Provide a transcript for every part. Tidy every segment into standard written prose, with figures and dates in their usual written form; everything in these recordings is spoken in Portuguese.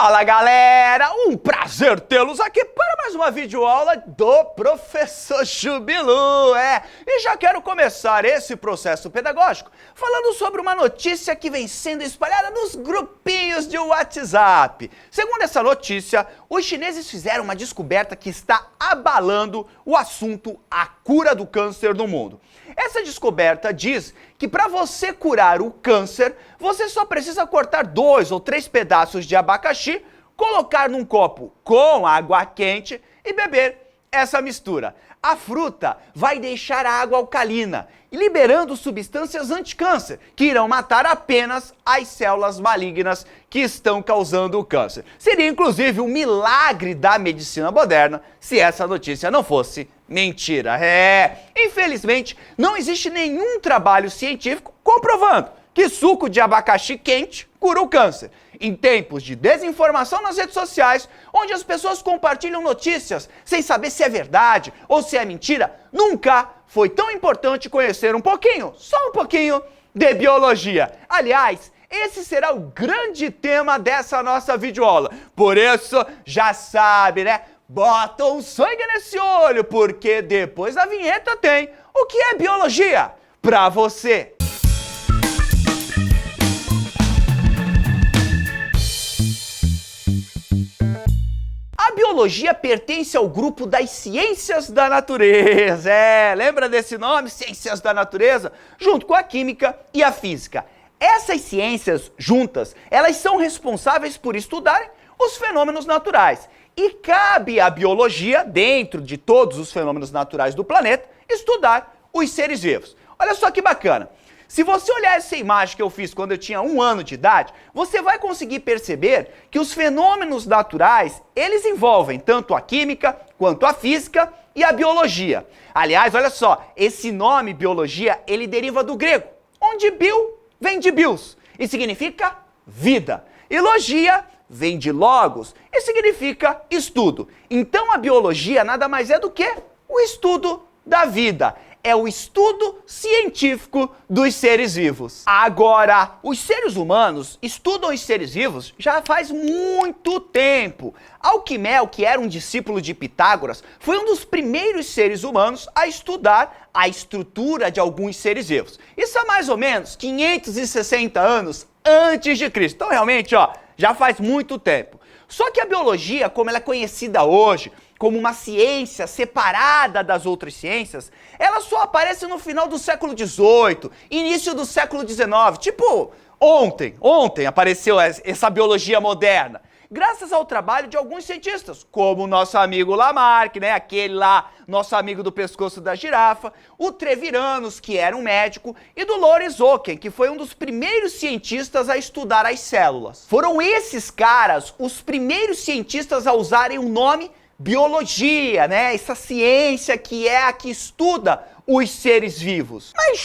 Fala galera, um prazer tê-los aqui para mais uma videoaula do Professor Jubilu, E já quero começar esse processo pedagógico falando sobre uma notícia que vem sendo espalhada nos grupinhos de WhatsApp. Segundo essa notícia, os chineses fizeram uma descoberta que está abalando o assunto a cura do câncer no mundo. Essa descoberta diz que para você curar o câncer, você só precisa cortar 2 ou 3 pedaços de abacaxi, colocar num copo com água quente e beber essa mistura. A fruta vai deixar a água alcalina, liberando substâncias anticâncer, que irão matar apenas as células malignas que estão causando o câncer. Seria inclusive um milagre da medicina moderna se essa notícia não fosse mentira. Infelizmente, não existe nenhum trabalho científico comprovando que suco de abacaxi quente cura o câncer. Em tempos de desinformação nas redes sociais, onde as pessoas compartilham notícias sem saber se é verdade ou se é mentira, nunca foi tão importante conhecer um pouquinho, só um pouquinho, de biologia. Aliás, esse será o grande tema dessa nossa videoaula. Por isso, já sabe, Bota um sangue nesse olho, porque depois da vinheta tem o que é biologia pra você. A biologia pertence ao grupo das ciências da natureza. Lembra desse nome? Ciências da natureza? Junto com a química e a física. Essas ciências juntas, elas são responsáveis por estudarem os fenômenos naturais. E cabe à biologia, dentro de todos os fenômenos naturais do planeta, estudar os seres vivos. Olha só que bacana. Se você olhar essa imagem que eu fiz quando eu tinha 1 ano de idade, você vai conseguir perceber que os fenômenos naturais, eles envolvem tanto a química, quanto a física e a biologia. Aliás, olha só, esse nome biologia, ele deriva do grego, onde bio vem de bios e significa vida. E logia vem de logos e significa estudo. Então a biologia nada mais é do que o estudo da vida. É o estudo científico dos seres vivos. Agora, os seres humanos estudam os seres vivos já faz muito tempo. Alquimel, que era um discípulo de Pitágoras, foi um dos primeiros seres humanos a estudar a estrutura de alguns seres vivos. Isso há mais ou menos 560 anos antes de Cristo. Então, realmente, já faz muito tempo. Só que a biologia, como ela é conhecida hoje, como uma ciência separada das outras ciências, ela só aparece no final do século XVIII, início do século XIX. Tipo, ontem apareceu essa biologia moderna. Graças ao trabalho de alguns cientistas, como o nosso amigo Lamarck, aquele lá, nosso amigo do pescoço da girafa, o Treviranus, que era um médico, e do Lorenz Oken, que foi um dos primeiros cientistas a estudar as células. Foram esses caras os primeiros cientistas a usarem o nome biologia, essa ciência que é a que estuda os seres vivos. Mas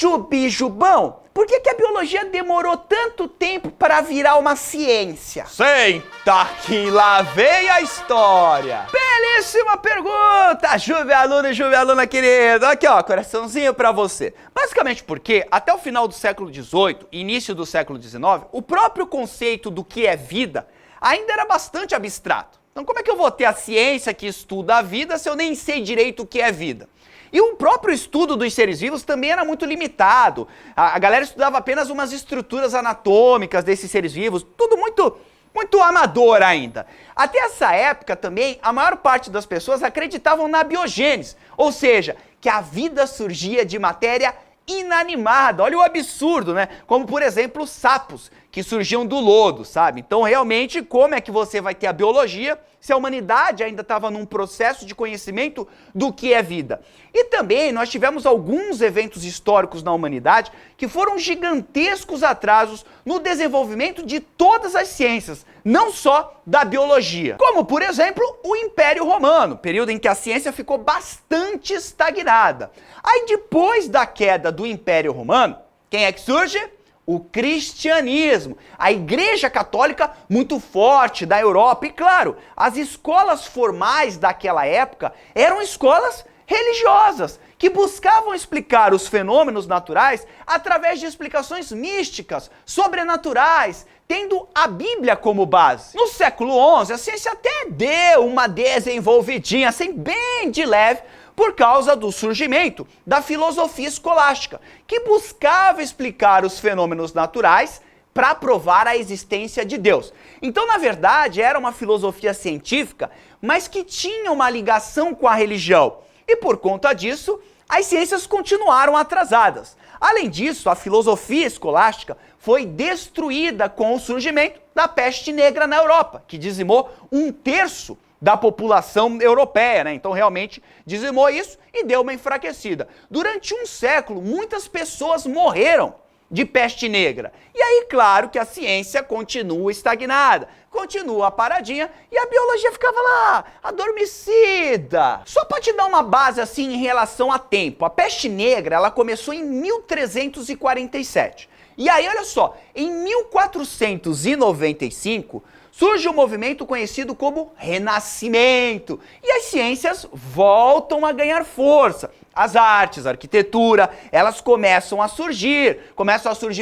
Jubão, por que a biologia demorou tanto tempo para virar uma ciência? Senta que lá vem a história. Belíssima pergunta, Jubialuno e Jubialuna querido. Aqui, coraçãozinho para você. Basicamente porque até o final do século XVIII, início do século XIX, o próprio conceito do que é vida ainda era bastante abstrato. Então como é que eu vou ter a ciência que estuda a vida se eu nem sei direito o que é vida? E o próprio estudo dos seres vivos também era muito limitado. A galera estudava apenas umas estruturas anatômicas desses seres vivos, tudo muito amador ainda. Até essa época também, a maior parte das pessoas acreditavam na biogênese, ou seja, que a vida surgia de matéria inanimada. Olha o absurdo, Como, por exemplo, os sapos, que surgiam do lodo, sabe? Então, realmente, como é que você vai ter a biologia se a humanidade ainda estava num processo de conhecimento do que é vida? E também nós tivemos alguns eventos históricos na humanidade que foram gigantescos atrasos no desenvolvimento de todas as ciências, não só da biologia. Como, por exemplo, o Império Romano, período em que a ciência ficou bastante estagnada. Aí, depois da queda do Império Romano, quem é que surge? O cristianismo, a Igreja Católica muito forte da Europa. E claro, as escolas formais daquela época eram escolas religiosas, que buscavam explicar os fenômenos naturais através de explicações místicas, sobrenaturais, tendo a Bíblia como base. No século XI, a ciência até deu uma desenvolvidinha, assim, bem de leve, por causa do surgimento da filosofia escolástica, que buscava explicar os fenômenos naturais para provar a existência de Deus. Então, na verdade, era uma filosofia científica, mas que tinha uma ligação com a religião. E por conta disso, as ciências continuaram atrasadas. Além disso, a filosofia escolástica foi destruída com o surgimento da peste negra na Europa, que dizimou 1/3 da população europeia, né? Então realmente dizimou isso e deu uma enfraquecida. Durante um século, muitas pessoas morreram de peste negra. E aí, claro que a ciência continua estagnada, continua paradinha e a biologia ficava lá, adormecida. Só para te dar uma base assim em relação a tempo, a peste negra ela começou em 1347. E aí, olha só, em 1495 surge um movimento conhecido como Renascimento e as ciências voltam a ganhar força. As artes, a arquitetura, elas começam a surgir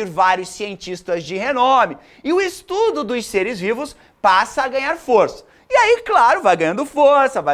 vários cientistas de renome e o estudo dos seres vivos passa a ganhar força. E aí, claro, vai ganhando força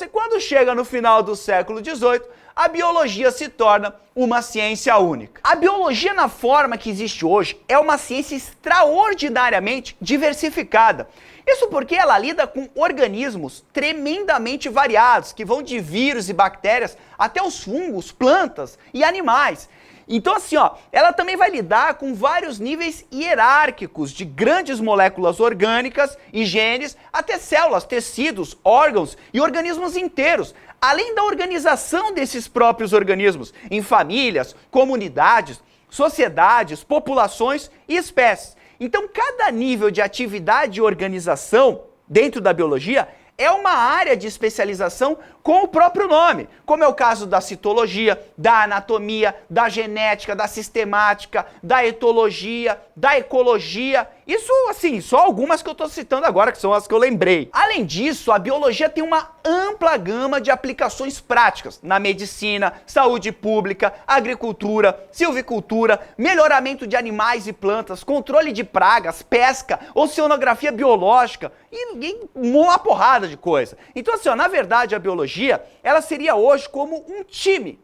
e quando chega no final do século XVIII, a biologia se torna uma ciência única. A biologia na forma que existe hoje é uma ciência extraordinariamente diversificada. Isso porque ela lida com organismos tremendamente variados, que vão de vírus e bactérias até os fungos, plantas e animais. Então assim, ela também vai lidar com vários níveis hierárquicos de grandes moléculas orgânicas e genes, até células, tecidos, órgãos e organismos inteiros, além da organização desses próprios organismos em famílias, comunidades, sociedades, populações e espécies. Então, cada nível de atividade e organização dentro da biologia é uma área de especialização com o próprio nome, como é o caso da citologia, da anatomia, da genética, da sistemática, da etologia, da ecologia. Isso, assim, só algumas que eu estou citando agora, que são as que eu lembrei. Além disso, a biologia tem uma ampla gama de aplicações práticas na medicina, saúde pública, agricultura, silvicultura, melhoramento de animais e plantas, controle de pragas, pesca, oceanografia biológica e uma porrada de coisa. Então, assim, na verdade, a biologia, ela seria hoje como um time.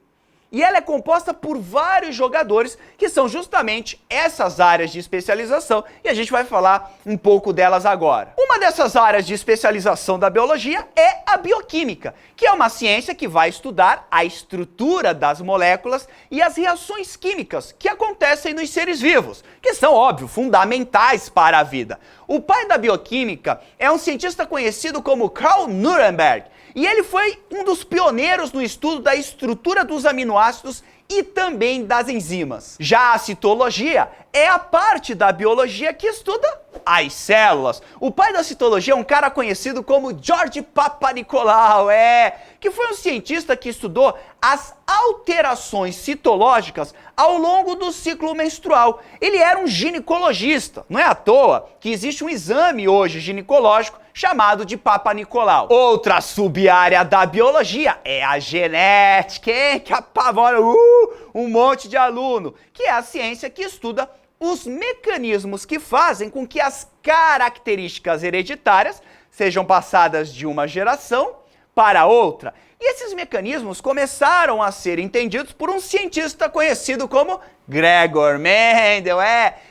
E ela é composta por vários jogadores que são justamente essas áreas de especialização e a gente vai falar um pouco delas agora. Uma dessas áreas de especialização da biologia é a bioquímica, que é uma ciência que vai estudar a estrutura das moléculas e as reações químicas que acontecem nos seres vivos, que são, óbvio, fundamentais para a vida. O pai da bioquímica é um cientista conhecido como Carl Nuremberg, e ele foi um dos pioneiros no estudo da estrutura dos aminoácidos e também das enzimas. Já a citologia é a parte da biologia que estuda as células. O pai da citologia é um cara conhecido como George Papanicolaou, que foi um cientista que estudou as alterações citológicas ao longo do ciclo menstrual. Ele era um ginecologista. Não é à toa que existe um exame hoje ginecológico chamado de Papanicolaou. Outra sub-área da biologia é a genética, que apavora um monte de aluno, que é a ciência que estuda os mecanismos que fazem com que as características hereditárias sejam passadas de uma geração para outra. E esses mecanismos começaram a ser entendidos por um cientista conhecido como Gregor Mendel,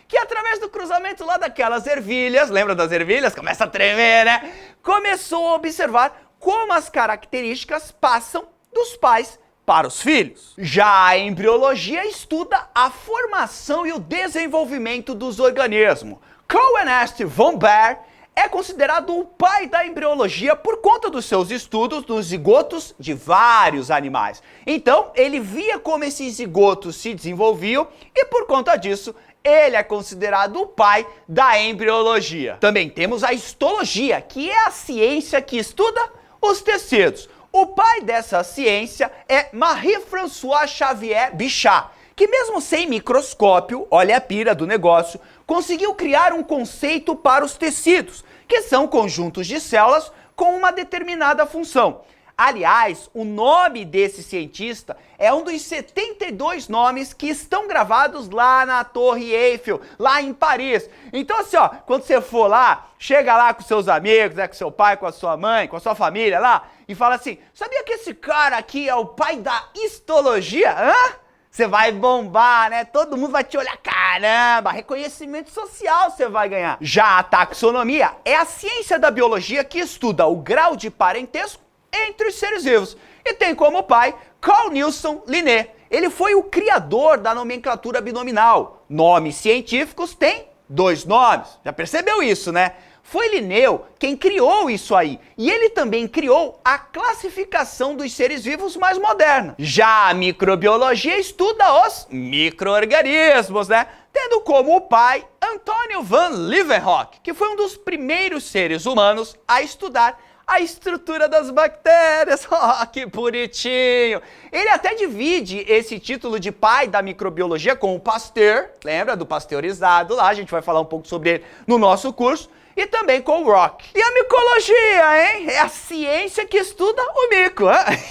que através do cruzamento lá daquelas ervilhas, lembra das ervilhas? Começa a tremer, né? Começou a observar como as características passam dos pais para os filhos. Já a embriologia estuda a formação e o desenvolvimento dos organismos. Carl Ernst von Baer é considerado o pai da embriologia por conta dos seus estudos nos zigotos de vários animais. Então, ele via como esses zigotos se desenvolviam e, por conta disso, ele é considerado o pai da embriologia. Também temos a histologia, que é a ciência que estuda os tecidos. O pai dessa ciência é Marie-François Xavier Bichat, que mesmo sem microscópio, olha a pira do negócio, conseguiu criar um conceito para os tecidos, que são conjuntos de células com uma determinada função. Aliás, o nome desse cientista é um dos 72 nomes que estão gravados lá na Torre Eiffel, lá em Paris. Então assim, ó, quando você for lá, chega lá com seus amigos, né, com seu pai, com a sua mãe, com a sua família lá, e fala assim, sabia que esse cara aqui é o pai da histologia? Hã? Você vai bombar, né? Todo mundo vai te olhar, caramba, reconhecimento social você vai ganhar. Já a taxonomia é a ciência da biologia que estuda o grau de parentesco entre os seres vivos. E tem como pai Carl Nielsen Linné. Ele foi o criador da nomenclatura binominal. Nomes científicos têm 2 nomes. Já percebeu isso, né? Foi Linneu quem criou isso aí. E ele também criou a classificação dos seres vivos mais moderna. Já a microbiologia estuda os micro-organismos, né? Tendo como pai Antônio van Leeuwenhoek, que foi um dos primeiros seres humanos a estudar a estrutura das bactérias. Oh, que bonitinho! Ele até divide esse título de pai da microbiologia com o Pasteur, lembra do pasteurizado lá, a gente vai falar um pouco sobre ele no nosso curso, e também com o Rock. E a micologia, hein? É a ciência que estuda o mico, hein?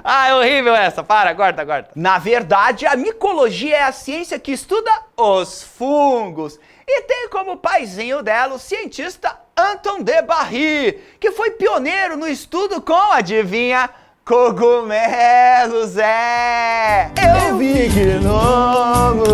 Ah, é horrível essa, para, guarda. Na verdade, a micologia é a ciência que estuda os fungos. E tem como paizinho dela o cientista Anton de Barry, que foi pioneiro no estudo com, adivinha, cogumelos, Eu vi gnomos!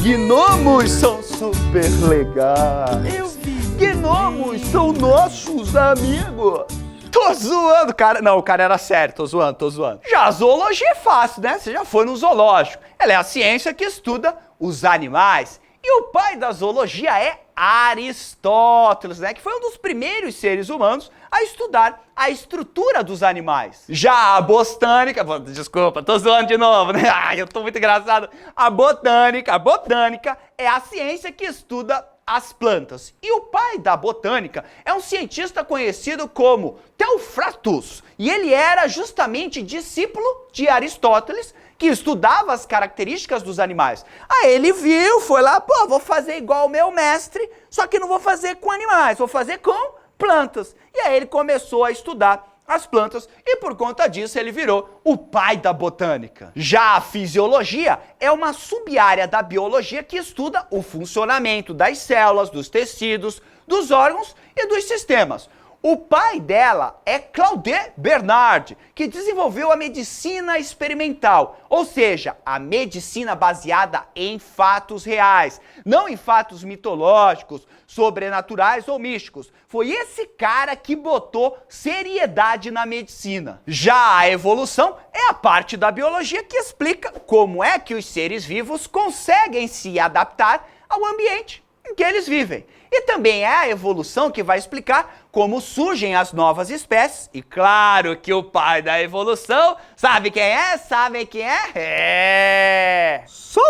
Gnomos são super legais! Gnomos são nossos amigos! Tô zoando, cara. Não, o cara era sério, tô zoando. Já a zoologia é fácil, né? Você já foi no zoológico. Ela é a ciência que estuda os animais. E o pai da zoologia é Aristóteles, né? Que foi um dos primeiros seres humanos a estudar a estrutura dos animais. Já a botânica, desculpa, tô zoando de novo, né? Ai, eu tô muito engraçado. A botânica é a ciência que estuda as plantas. E o pai da botânica é um cientista conhecido como Theophrastus. E ele era justamente discípulo de Aristóteles, que estudava as características dos animais. Aí ele viu, foi lá, pô, vou fazer igual o meu mestre, só que não vou fazer com animais, vou fazer com plantas. E aí ele começou a estudar as plantas e por conta disso ele virou o pai da botânica. Já a fisiologia é uma sub-área da biologia que estuda o funcionamento das células, dos tecidos, dos órgãos e dos sistemas. O pai dela é Claude Bernard, que desenvolveu a medicina experimental, ou seja, a medicina baseada em fatos reais, não em fatos mitológicos, sobrenaturais ou místicos. Foi esse cara que botou seriedade na medicina. Já a evolução é a parte da biologia que explica como é que os seres vivos conseguem se adaptar ao ambiente em que eles vivem. E também é a evolução que vai explicar como surgem as novas espécies. E claro que o pai da evolução, sabe quem é? Sabe quem é? Sou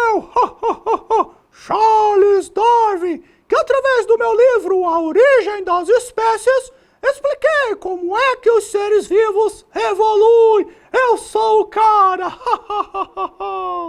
eu! Charles Darwin, que através do meu livro A Origem das Espécies, expliquei como é que os seres vivos evoluem. Eu sou o cara!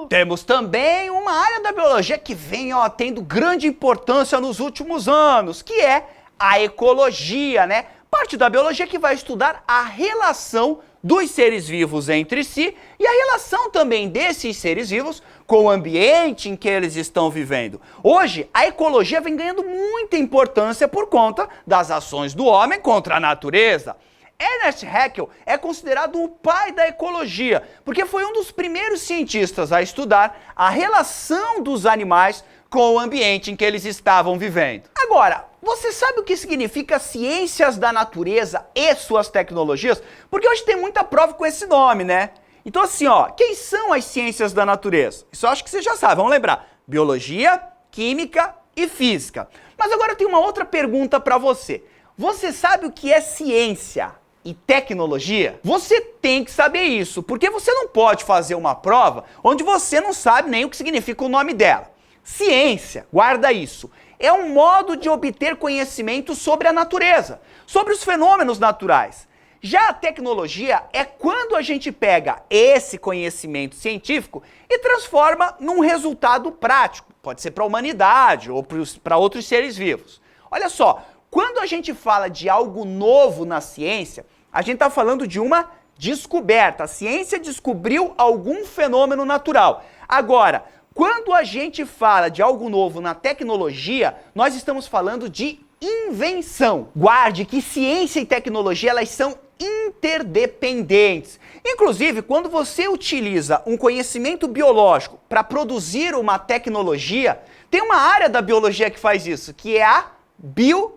Temos também uma área da biologia que vem tendo grande importância nos últimos anos, que é a ecologia, né? Parte da biologia que vai estudar a relação dos seres vivos entre si e a relação também desses seres vivos com o ambiente em que eles estão vivendo. Hoje, a ecologia vem ganhando muita importância por conta das ações do homem contra a natureza. Ernest Haeckel é considerado o pai da ecologia, porque foi um dos primeiros cientistas a estudar a relação dos animais com o ambiente em que eles estavam vivendo. Agora, você sabe o que significa ciências da natureza e suas tecnologias? Porque hoje tem muita prova com esse nome, né? Então assim, quem são as ciências da natureza? Isso eu acho que você já sabe, vamos lembrar. Biologia, química e física. Mas agora eu tenho uma outra pergunta para você. Você sabe o que é ciência e tecnologia? Você tem que saber isso, porque você não pode fazer uma prova onde você não sabe nem o que significa o nome dela. Ciência, guarda isso, é um modo de obter conhecimento sobre a natureza, sobre os fenômenos naturais. Já a tecnologia é quando a gente pega esse conhecimento científico e transforma num resultado prático. Pode ser para a humanidade ou para outros seres vivos. Olha só, Quando a gente fala de algo novo na ciência, a gente está falando de uma descoberta. A ciência descobriu algum fenômeno natural. Agora, quando a gente fala de algo novo na tecnologia, nós estamos falando de invenção. Guarde que ciência e tecnologia, elas são interdependentes. Inclusive, quando você utiliza um conhecimento biológico para produzir uma tecnologia, tem uma área da biologia que faz isso, que é a biotecnologia.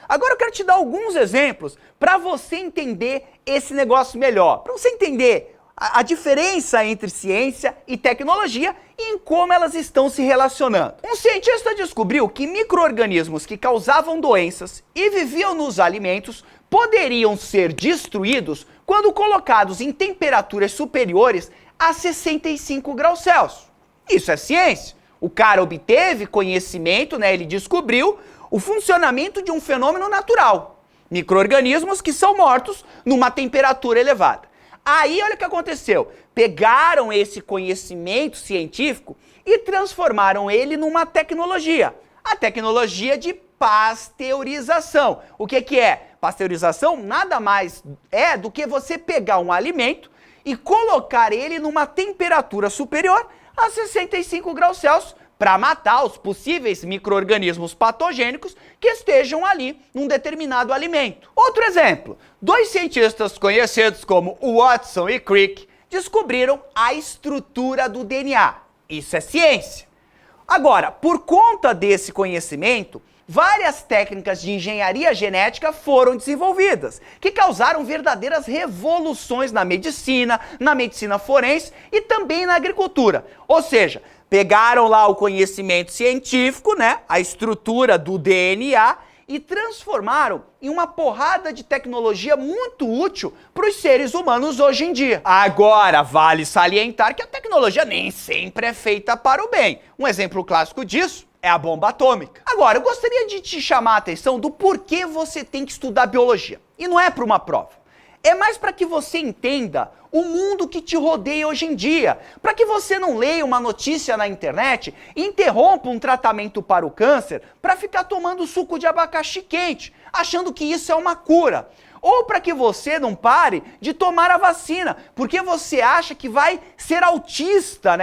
Agora eu quero te dar alguns exemplos para você entender esse negócio melhor, para você entender a diferença entre ciência e tecnologia e em como elas estão se relacionando. Um cientista descobriu que micro-organismos que causavam doenças e viviam nos alimentos poderiam ser destruídos quando colocados em temperaturas superiores a 65 graus Celsius. Isso é ciência. O cara obteve conhecimento, ele descobriu o funcionamento de um fenômeno natural. Micro-organismos que são mortos numa temperatura elevada. Aí, olha o que aconteceu. Pegaram esse conhecimento científico e transformaram ele numa tecnologia. A tecnologia de pasteurização. O que é? Pasteurização nada mais é do que você pegar um alimento e colocar ele numa temperatura superior a 65 graus Celsius para matar os possíveis micro-organismos patogênicos que estejam ali num determinado alimento. Outro exemplo, 2 cientistas conhecidos como Watson e Crick descobriram a estrutura do DNA. Isso é ciência. Agora, por conta desse conhecimento, várias técnicas de engenharia genética foram desenvolvidas, que causaram verdadeiras revoluções na medicina forense e também na agricultura. Ou seja, pegaram lá o conhecimento científico, a estrutura do DNA, e transformaram em uma porrada de tecnologia muito útil para os seres humanos hoje em dia. Agora, vale salientar que a tecnologia nem sempre é feita para o bem. Um exemplo clássico disso é a bomba atômica. Agora, eu gostaria de te chamar a atenção do porquê você tem que estudar biologia. E não é para uma prova. É mais para que você entenda o mundo que te rodeia hoje em dia. Para que você não leia uma notícia na internet e interrompa um tratamento para o câncer para ficar tomando suco de abacaxi quente, achando que isso é uma cura. Ou para que você não pare de tomar a vacina, porque você acha que vai ser autista,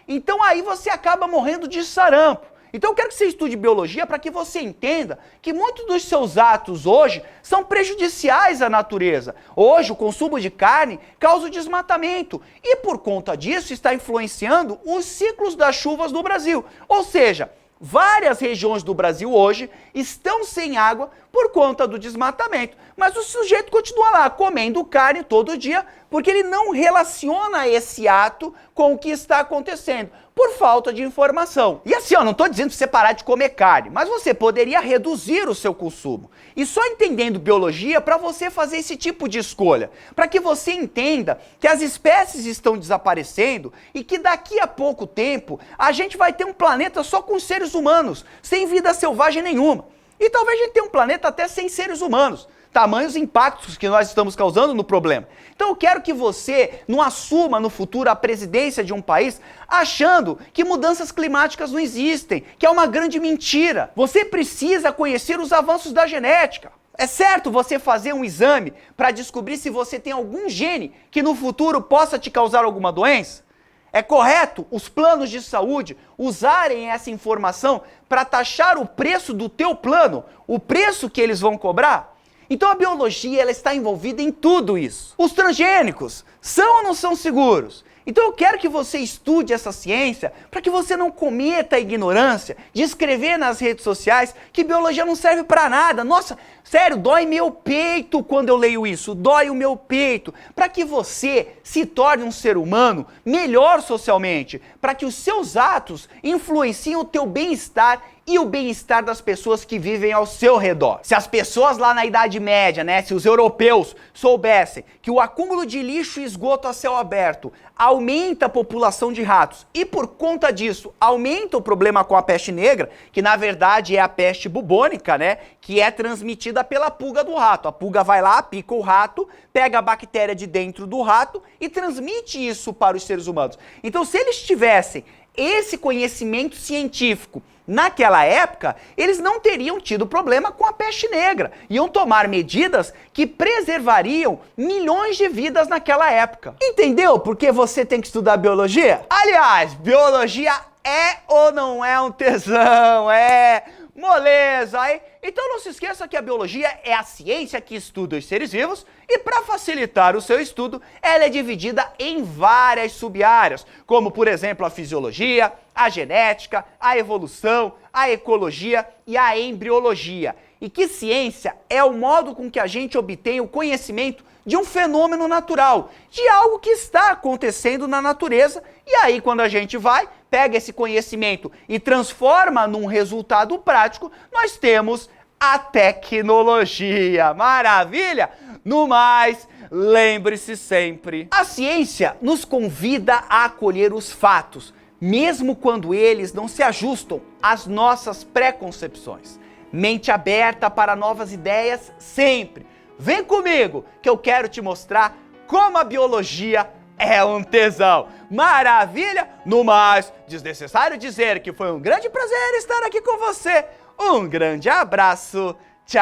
Então aí você acaba morrendo de sarampo. Então eu quero que você estude biologia para que você entenda que muitos dos seus atos hoje são prejudiciais à natureza. Hoje o consumo de carne causa o desmatamento e por conta disso está influenciando os ciclos das chuvas no Brasil. Ou seja, várias regiões do Brasil hoje estão sem água por conta do desmatamento. Mas o sujeito continua lá comendo carne todo dia porque ele não relaciona esse ato com o que está acontecendo, por falta de informação. E assim, eu não estou dizendo para você parar de comer carne, mas você poderia reduzir o seu consumo. E só entendendo biologia para você fazer esse tipo de escolha, para que você entenda que as espécies estão desaparecendo e que daqui a pouco tempo a gente vai ter um planeta só com seres humanos, sem vida selvagem nenhuma. E talvez a gente tenha um planeta até sem seres humanos. Tamanhos impactos que nós estamos causando no problema. Então eu quero que você não assuma no futuro a presidência de um país achando que mudanças climáticas não existem, que é uma grande mentira. Você precisa conhecer os avanços da genética. É certo você fazer um exame para descobrir se você tem algum gene que no futuro possa te causar alguma doença? É correto os planos de saúde usarem essa informação para taxar o preço do teu plano, o preço que eles vão cobrar? Então a biologia ela está envolvida em tudo isso. Os transgênicos são ou não são seguros? Então eu quero que você estude essa ciência para que você não cometa a ignorância de escrever nas redes sociais que biologia não serve para nada. Nossa, sério, dói meu peito quando eu leio isso, dói o meu peito. Para que você se torne um ser humano melhor socialmente, para que os seus atos influenciem o teu bem-estar e o bem-estar das pessoas que vivem ao seu redor. Se as pessoas lá na Idade Média, se os europeus soubessem que o acúmulo de lixo e esgoto a céu aberto aumenta a população de ratos e por conta disso aumenta o problema com a peste negra, que na verdade é a peste bubônica, que é transmitida pela pulga do rato. A pulga vai lá, pica o rato, pega a bactéria de dentro do rato e transmite isso para os seres humanos. Então se eles tivessem esse conhecimento científico. Naquela época, eles não teriam tido problema com a peste negra. Iam tomar medidas que preservariam milhões de vidas naquela época. Entendeu por que você tem que estudar biologia? Aliás, biologia é ou não é um tesão? É moleza, hein? Então não se esqueça que a biologia é a ciência que estuda os seres vivos e para facilitar o seu estudo, ela é dividida em várias sub-áreas, como por exemplo a fisiologia, a genética, a evolução, a ecologia e a embriologia. E que ciência é o modo com que a gente obtém o conhecimento de um fenômeno natural, de algo que está acontecendo na natureza, e aí quando a gente vai, pega esse conhecimento e transforma num resultado prático, nós temos a tecnologia. Maravilha? No mais, lembre-se sempre, a ciência nos convida a acolher os fatos, mesmo quando eles não se ajustam às nossas preconcepções. Mente aberta para novas ideias sempre. Vem comigo que eu quero te mostrar como a biologia é um tesão. Maravilha? No mais, desnecessário dizer que foi um grande prazer estar aqui com você. Um grande abraço. Tchau!